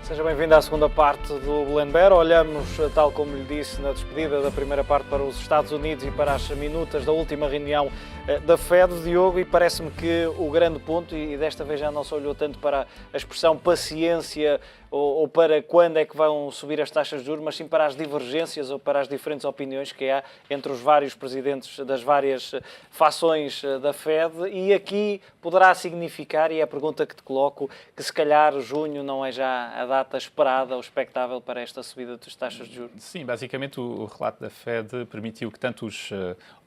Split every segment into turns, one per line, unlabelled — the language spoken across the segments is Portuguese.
Seja bem-vindo à segunda parte do Blendbear. Olhamos, tal como lhe disse na despedida da primeira parte, para os Estados Unidos e para as minutas da última reunião da Fed, Diogo, e parece-me que o grande ponto, e desta vez já não se olhou tanto para a expressão paciência ou para quando é que vão subir as taxas de juros, mas sim para as divergências ou para as diferentes opiniões que há entre os vários presidentes das várias fações da Fed, e aqui poderá significar, e é a pergunta que te coloco, que se calhar junho não é já a data esperada ou expectável para esta subida das taxas de juros.
Sim, basicamente o relato da Fed permitiu que tanto os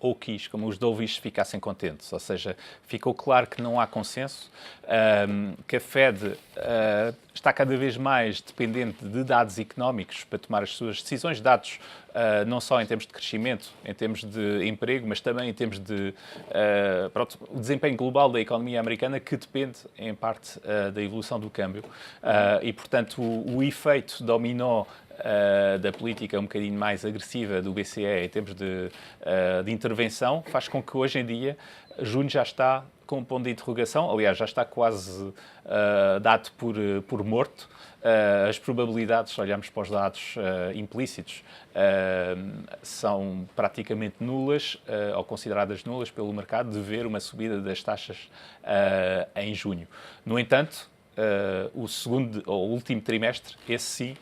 Okies como os Dovish ficassem contentes, ou seja, ficou claro que não há consenso, que a Fed está cada vez mais dependente de dados económicos para tomar as suas decisões, dados não só em termos de crescimento, em termos de emprego, mas também em termos de o desempenho global da economia americana, que depende, em parte, da evolução do câmbio. E, portanto, o efeito dominó da política um bocadinho mais agressiva do BCE em termos de intervenção faz com que, hoje em dia, junho já está com um ponto de interrogação, aliás, já está quase dado por morto. As probabilidades, se olharmos para os dados implícitos, são praticamente nulas, ou consideradas nulas pelo mercado, de ver uma subida das taxas em junho. No entanto, o segundo ou último trimestre, esse sim,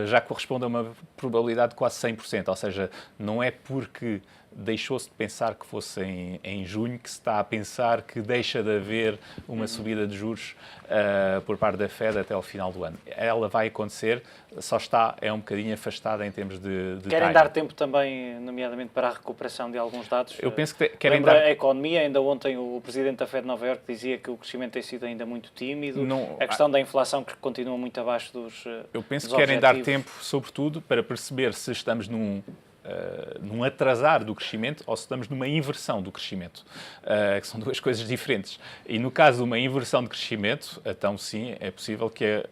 já corresponde a uma probabilidade de quase 100%, ou seja, não é porque deixou-se de pensar que fosse em junho que se está a pensar que deixa de haver uma subida de juros por parte da Fed até ao final do ano. Ela vai acontecer, só é um bocadinho afastada em termos de
Querem
timing.
dar tempo também, nomeadamente, para a recuperação de alguns dados?
Eu penso que querem
Lembra
dar...
a economia, ainda ontem o presidente da Fed de Nova Iorque dizia que o crescimento tem sido ainda muito tímido, a questão da inflação que continua muito abaixo dos
Eu penso
dos
que querem dar
objetivos.
tempo, sobretudo, para perceber se estamos num atrasar do crescimento ou se estamos numa inversão do crescimento, que são duas coisas diferentes. E no caso de uma inversão de crescimento, então sim, é possível que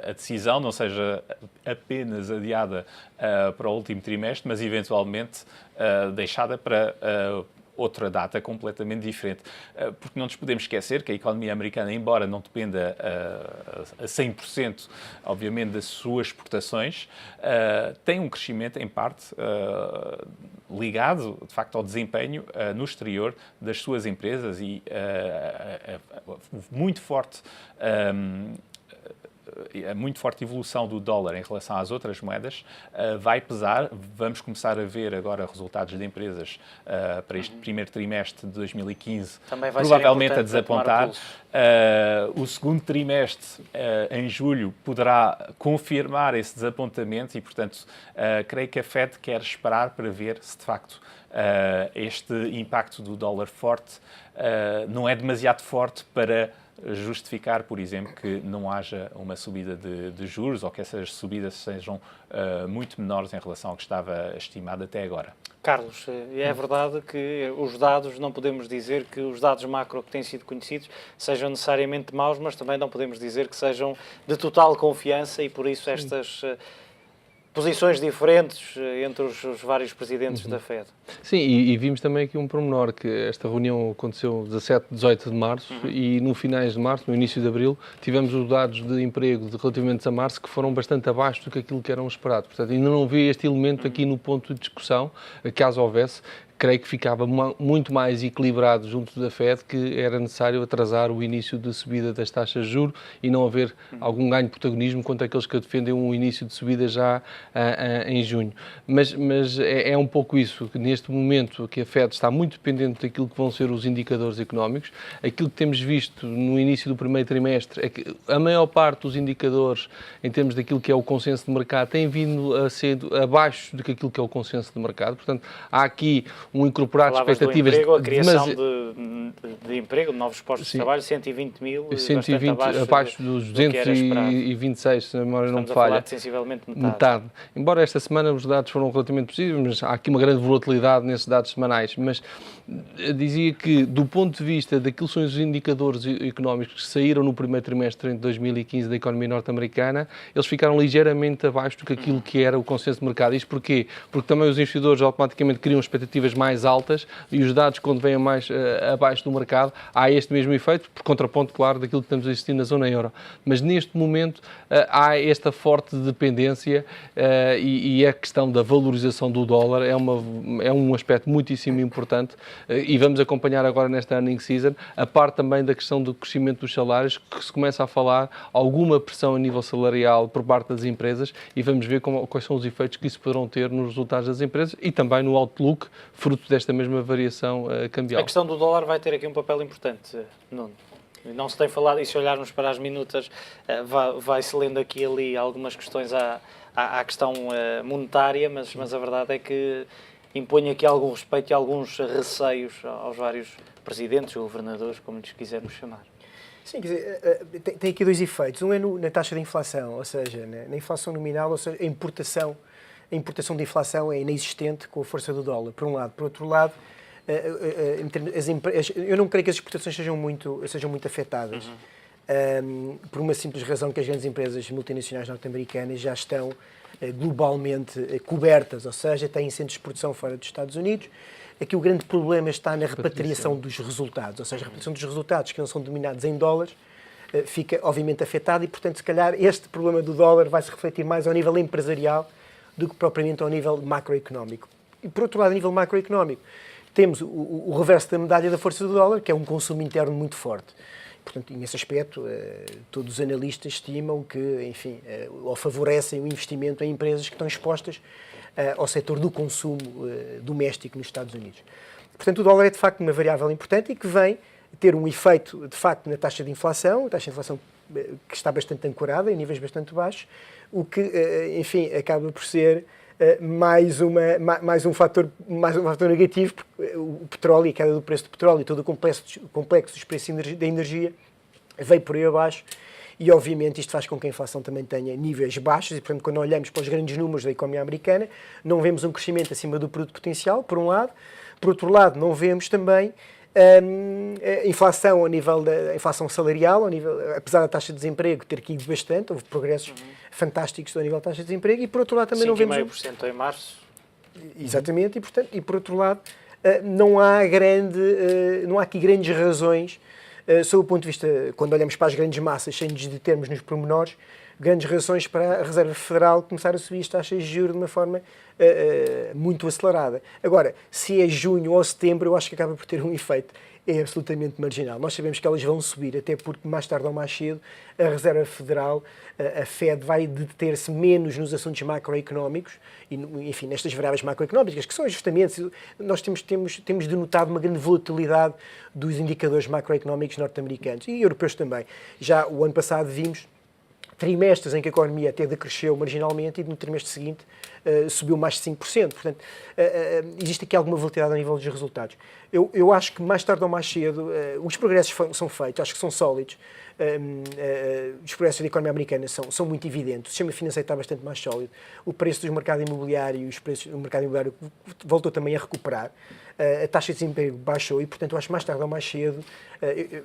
a decisão não seja apenas adiada para o último trimestre, mas eventualmente deixada para outra data completamente diferente. Porque não nos podemos esquecer que a economia americana, embora não dependa a 100%, obviamente, das suas exportações, tem um crescimento, em parte, ligado, de facto, ao desempenho no exterior das suas empresas e muito forte... a muito forte evolução do dólar em relação às outras moedas vai pesar. Vamos começar a ver agora resultados de empresas para este primeiro trimestre de 2015,
Também vai
provavelmente
ser
a desapontar. O segundo trimestre, em julho, poderá confirmar esse desapontamento e, portanto, creio que a Fed quer esperar para ver se, de facto, este impacto do dólar forte não é demasiado forte para justificar, por exemplo, que não haja uma subida de juros ou que essas subidas sejam muito menores em relação ao que estava estimado até agora.
Carlos, é verdade que os dados, não podemos dizer que os dados macro que têm sido conhecidos sejam necessariamente maus, mas também não podemos dizer que sejam de total confiança, e por isso estas posições diferentes entre os vários presidentes da Fed.
Sim, e vimos também aqui um pormenor, que esta reunião aconteceu 17, 18 de março e no finais de março, no início de abril, tivemos os dados de emprego relativamente a março que foram bastante abaixo do que aquilo que eram esperado. Portanto, ainda não vi este elemento aqui no ponto de discussão, caso houvesse. Creio que ficava muito mais equilibrado junto da Fed, que era necessário atrasar o início de subida das taxas de juros e não haver algum ganho de protagonismo quanto àqueles que defendem um início de subida já em junho. Mas é um pouco isso, que neste momento que a Fed está muito dependente daquilo que vão ser os indicadores económicos. Aquilo que temos visto no início do primeiro trimestre é que a maior parte dos indicadores, em termos daquilo que é o consenso de mercado, tem vindo a ser abaixo do que aquilo que é o consenso de mercado. Portanto, há aqui um incorporar de expectativas...
Do emprego, a criação de emprego, de novos postos de trabalho, 120 mil,
120, abaixo dos 226, se a memória não me falha.
Estamos a falar de sensivelmente metade.
Embora esta semana os dados foram relativamente positivos, mas há aqui uma grande volatilidade nesses dados semanais. Mas dizia que, do ponto de vista daquilo que são os indicadores económicos que saíram no primeiro trimestre de 2015 da economia norte-americana, eles ficaram ligeiramente abaixo do que aquilo que era o consenso de mercado. Isto porquê? Porque também os investidores automaticamente criam expectativas mais mais altas e os dados, quando vêm mais abaixo do mercado, há este mesmo efeito, por contraponto, claro, daquilo que estamos a assistir na zona euro. Mas neste momento há esta forte dependência e a questão da valorização do dólar é um aspecto muitíssimo importante e vamos acompanhar agora nesta earning season a parte também da questão do crescimento dos salários, que se começa a falar alguma pressão a nível salarial por parte das empresas e vamos ver quais são os efeitos que isso poderão ter nos resultados das empresas e também no outlook, fruto desta mesma variação cambial.
A questão do dólar vai ter aqui um papel importante, Nuno. Não se tem falado, e se olharmos para as minutas, vai-se lendo aqui e ali algumas questões à questão monetária, mas a verdade é que impõe aqui algum respeito e alguns receios aos vários presidentes ou governadores, como lhes quisermos chamar.
Sim, quer dizer, tem aqui dois efeitos. Um é na taxa de inflação, ou seja, na inflação nominal, ou seja, a importação de inflação é inexistente com a força do dólar, por um lado. Por outro lado, eu não creio que as exportações sejam muito afetadas, por uma simples razão que as grandes empresas multinacionais norte-americanas já estão globalmente cobertas, ou seja, têm centros de produção fora dos Estados Unidos. Aqui o grande problema está na repatriação dos resultados, ou seja, a repatriação dos resultados que não são denominados em dólares fica obviamente afetada e, portanto, se calhar este problema do dólar vai se refletir mais ao nível empresarial do que propriamente ao nível macroeconómico. E, por outro lado, a nível macroeconómico, temos o reverso da medalha da força do dólar, que é um consumo interno muito forte. Portanto, nesse aspecto, todos os analistas estimam que, enfim, ou favorecem o investimento em empresas que estão expostas ao setor do consumo doméstico nos Estados Unidos. Portanto, o dólar é, de facto, uma variável importante e que vem ter um efeito, de facto, na taxa de inflação, a taxa de inflação que está bastante ancorada, em níveis bastante baixos, o que, enfim, acaba por ser mais um fator negativo, porque o petróleo e a queda do preço do petróleo e todo o complexo dos preços da energia veio por aí abaixo e, obviamente, isto faz com que a inflação também tenha níveis baixos e, portanto, quando olhamos para os grandes números da economia americana, não vemos um crescimento acima do produto potencial, por um lado. Por outro lado, não vemos também a inflação a nível da inflação salarial, apesar da taxa de desemprego ter caído bastante, houve progressos fantásticos a nível da taxa de desemprego e, por outro lado, também não vemos...
5,5% em março.
Exatamente, e por outro lado, não há aqui grandes razões, sob o ponto de vista, quando olhamos para as grandes massas, sem nos determos nos pormenores, grandes razões para a Reserva Federal começar a subir as taxas de juros de uma forma muito acelerada. Agora, se é junho ou setembro, eu acho que acaba por ter um efeito absolutamente marginal. Nós sabemos que elas vão subir, até porque mais tarde ou mais cedo a Reserva Federal, a Fed, vai deter-se menos nos assuntos macroeconómicos e, enfim, nestas variáveis macroeconómicas, que são justamente, nós temos denotado uma grande volatilidade dos indicadores macroeconómicos norte-americanos e europeus também. Já o ano passado vimos trimestres em que a economia até decresceu marginalmente e no trimestre seguinte subiu mais de 5%. Portanto, existe aqui alguma volatilidade a nível dos resultados. Eu acho que mais tarde ou mais cedo os progressos são feitos, acho que são sólidos. Os progressos da economia americana são muito evidentes. O sistema financeiro está bastante mais sólido. O preço dos mercados imobiliários, os preços do mercado imobiliário voltou também a recuperar. A taxa de desemprego baixou e, portanto, eu acho que mais tarde ou mais cedo,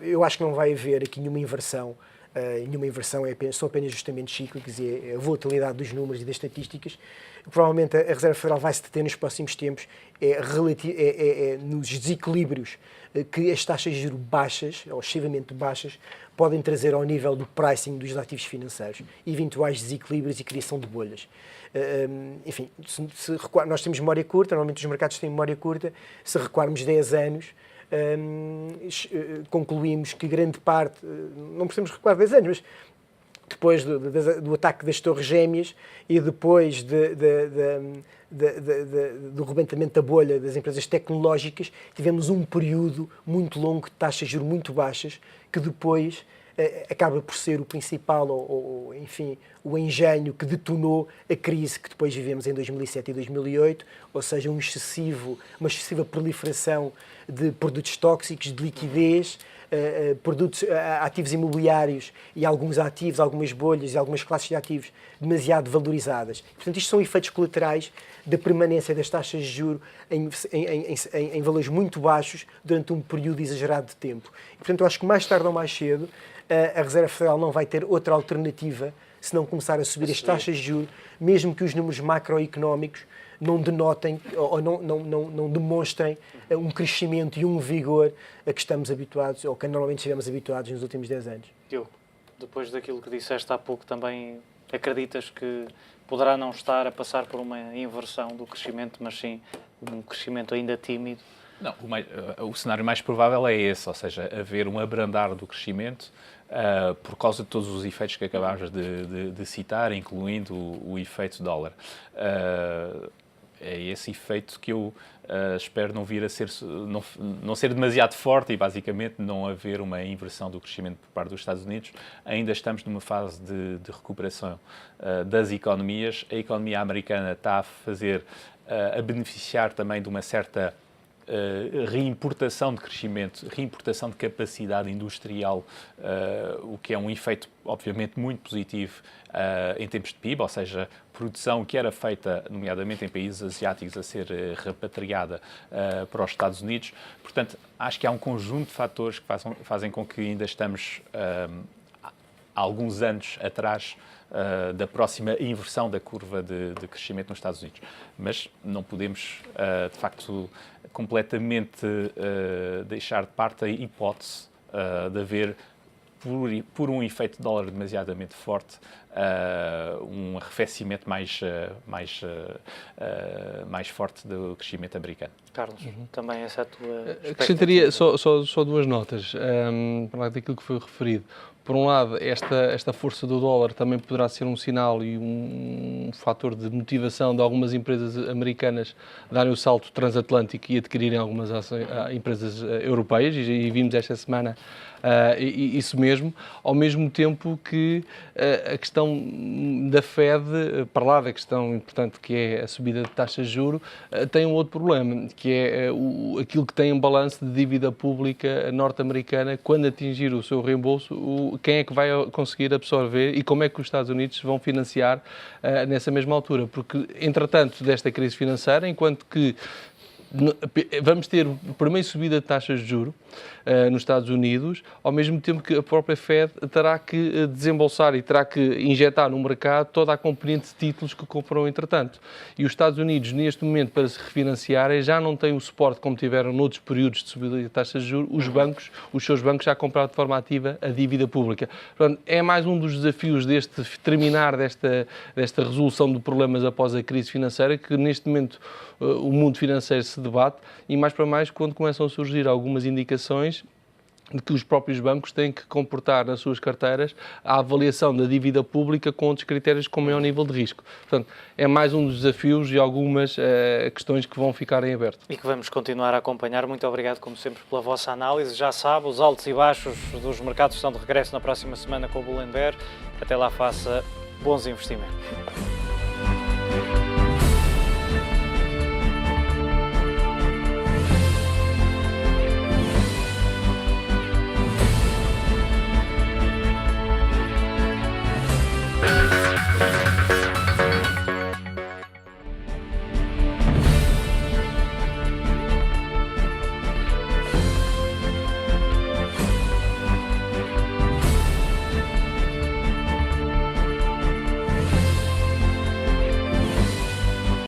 eu acho que não vai haver aqui nenhuma inversão. Nenhuma inversão, são apenas ajustamentos cíclicos e a volatilidade dos números e das estatísticas. Provavelmente a Reserva Federal vai se deter nos próximos tempos nos desequilíbrios que as taxas de juros baixas, ou excessivamente baixas, podem trazer ao nível do pricing dos ativos financeiros, eventuais desequilíbrios e criação de bolhas. Enfim, nós temos memória curta, normalmente os mercados têm memória curta, se recuarmos 10 anos, concluímos que grande parte, não precisamos recuar 10 anos, mas depois do ataque das Torres Gêmeas e depois do rebentamento da bolha das empresas tecnológicas, tivemos um período muito longo de taxas de juros muito baixas, que depois acaba por ser o principal, enfim, o engenho que detonou a crise que depois vivemos em 2007 e 2008, ou seja, uma excessiva proliferação de produtos tóxicos, de liquidez, ativos imobiliários e alguns ativos, algumas bolhas e algumas classes de ativos demasiado valorizadas. Portanto, isto são efeitos colaterais da permanência das taxas de juros em valores muito baixos durante um período exagerado de tempo. E, portanto, eu acho que mais tarde ou mais cedo a Reserva Federal não vai ter outra alternativa se não começar a subir as taxas de juros, mesmo que os números macroeconómicos não denotem ou não demonstrem um crescimento e um vigor a que estamos habituados, ou que normalmente estivemos habituados nos últimos 10 anos.
Diogo, depois daquilo que disseste há pouco, também acreditas que poderá não estar a passar por uma inversão do crescimento, mas sim um crescimento ainda tímido?
Não, o cenário mais provável é esse, ou seja, haver um abrandar do crescimento por causa de todos os efeitos que acabámos de citar, incluindo o efeito dólar. É esse efeito que eu espero não vir a ser, não ser demasiado forte e basicamente não haver uma inversão do crescimento por parte dos Estados Unidos. Ainda estamos numa fase de recuperação das economias. A economia americana está a beneficiar também de uma certa reimportação de crescimento, reimportação de capacidade industrial, o que é um efeito, obviamente, muito positivo em termos de PIB, ou seja, produção que era feita, nomeadamente em países asiáticos, a ser repatriada para os Estados Unidos. Portanto, acho que há um conjunto de fatores que fazem com que ainda estamos há alguns anos atrás da próxima inversão da curva de crescimento nos Estados Unidos. Mas não podemos, de facto, completamente deixar de parte a hipótese de haver, por um efeito de dólar demasiadamente forte, um arrefecimento mais forte do crescimento americano.
Carlos, também essa é a tua expectativa?
Acrescentaria só duas notas, para lá daquilo que foi referido. Por um lado, esta força do dólar também poderá ser um sinal e um fator de motivação de algumas empresas americanas darem o salto transatlântico e adquirirem algumas empresas europeias, e vimos esta semana isso mesmo, ao mesmo tempo que a questão da Fed, para lá da questão importante que é a subida de taxas de juros, tem um outro problema, que é aquilo que tem um balanço de dívida pública norte-americana. Quando atingir o seu reembolso, quem é que vai conseguir absorver e como é que os Estados Unidos vão financiar nessa mesma altura? Porque, entretanto, desta crise financeira, enquanto que vamos ter a primeira subida de taxas de juros nos Estados Unidos, ao mesmo tempo que a própria Fed terá que desembolsar e terá que injetar no mercado toda a componente de títulos que comprou entretanto. E os Estados Unidos, neste momento, para se refinanciarem, já não têm o suporte como tiveram noutros períodos de subida de taxas de juros, os seus bancos já compraram de forma ativa a dívida pública. Portanto, é mais um dos desafios terminar desta resolução de problemas após a crise financeira, que neste momento o mundo financeiro se debate, e mais para mais quando começam a surgir algumas indicações de que os próprios bancos têm que comportar nas suas carteiras a avaliação da dívida pública com outros critérios com maior nível de risco. Portanto, é mais um dos desafios e algumas questões que vão ficar em aberto.
E que vamos continuar a acompanhar. Muito obrigado, como sempre, pela vossa análise. Já sabe, os altos e baixos dos mercados estão de regresso na próxima semana com o Bull & Bear. Até lá, faça bons investimentos.